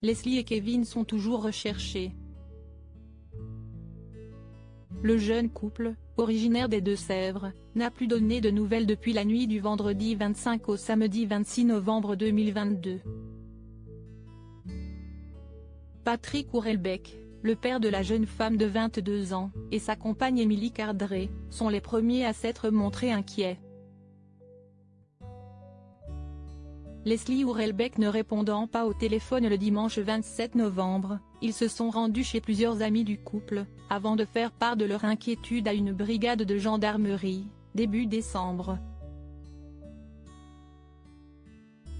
Leslie et Kevin sont toujours recherchés. Le jeune couple, originaire des Deux-Sèvres, n'a plus donné de nouvelles depuis la nuit du vendredi 25 au samedi 26 novembre 2022. Patrick Houellebecq, le père de la jeune femme de 22 ans, et sa compagne Émilie Cardré, sont les premiers à s'être montrés inquiets. Leslie Houellebecq ne répondant pas au téléphone le dimanche 27 novembre, ils se sont rendus chez plusieurs amis du couple, avant de faire part de leur inquiétude à une brigade de gendarmerie, début décembre.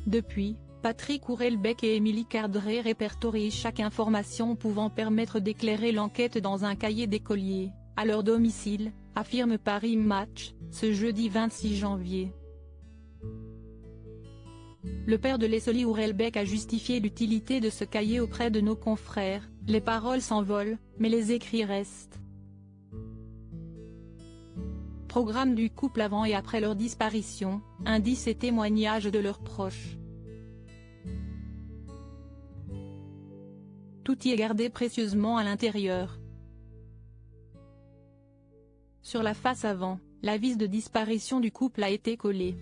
Depuis, Patrick Houellebecq et Émilie Cardré répertorient chaque information pouvant permettre d'éclairer l'enquête dans un cahier d'écolier, à leur domicile, affirme Paris Match, ce jeudi 26 janvier. Le père de Leslie Houellebecq a justifié l'utilité de ce cahier auprès de nos confrères, les paroles s'envolent, mais les écrits restent. Programme du couple avant et après leur disparition, indices et témoignages de leurs proches. Tout y est gardé précieusement à l'intérieur. Sur la face avant, l'avis de disparition du couple a été collé.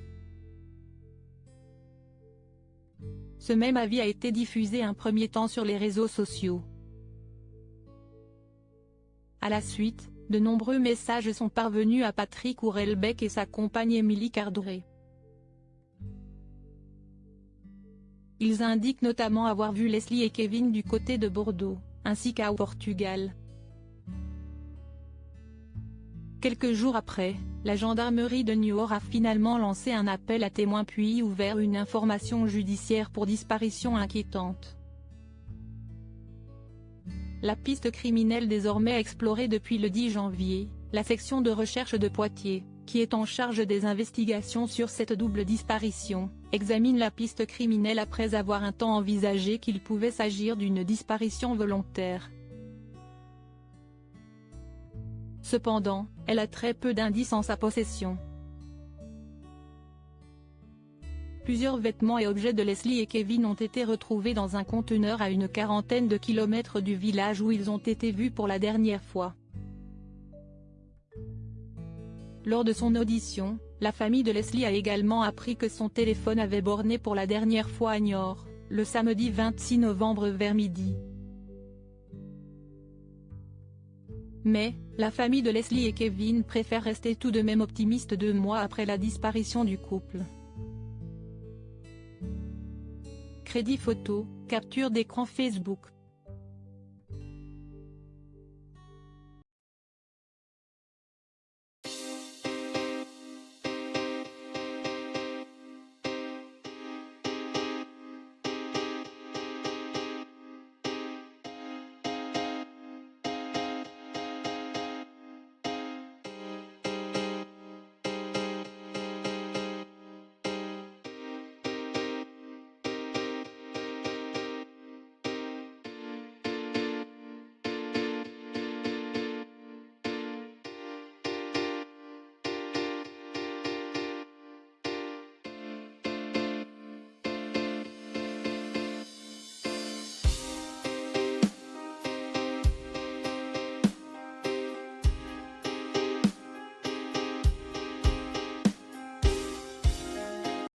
Ce même avis a été diffusé un premier temps sur les réseaux sociaux. À la suite, de nombreux messages sont parvenus à Patrick Houellebecq et sa compagne Émilie Cardré. Ils indiquent notamment avoir vu Leslie et Kevin du côté de Bordeaux, ainsi qu'au Portugal. Quelques jours après, la gendarmerie de Niort a finalement lancé un appel à témoins puis ouvert une information judiciaire pour disparition inquiétante. La piste criminelle désormais explorée depuis le 10 janvier, la section de recherche de Poitiers, qui est en charge des investigations sur cette double disparition, examine la piste criminelle après avoir un temps envisagé qu'il pouvait s'agir d'une disparition volontaire. Cependant, elle a très peu d'indices en sa possession. Plusieurs vêtements et objets de Leslie et Kevin ont été retrouvés dans un conteneur à une quarantaine de kilomètres du village où ils ont été vus pour la dernière fois. Lors de son audition, la famille de Leslie a également appris que son téléphone avait borné pour la dernière fois à Niort, le samedi 26 novembre vers midi. Mais, la famille de Leslie et Kevin préfère rester tout de même optimiste 2 mois après la disparition du couple. Crédit photo, capture d'écran Facebook.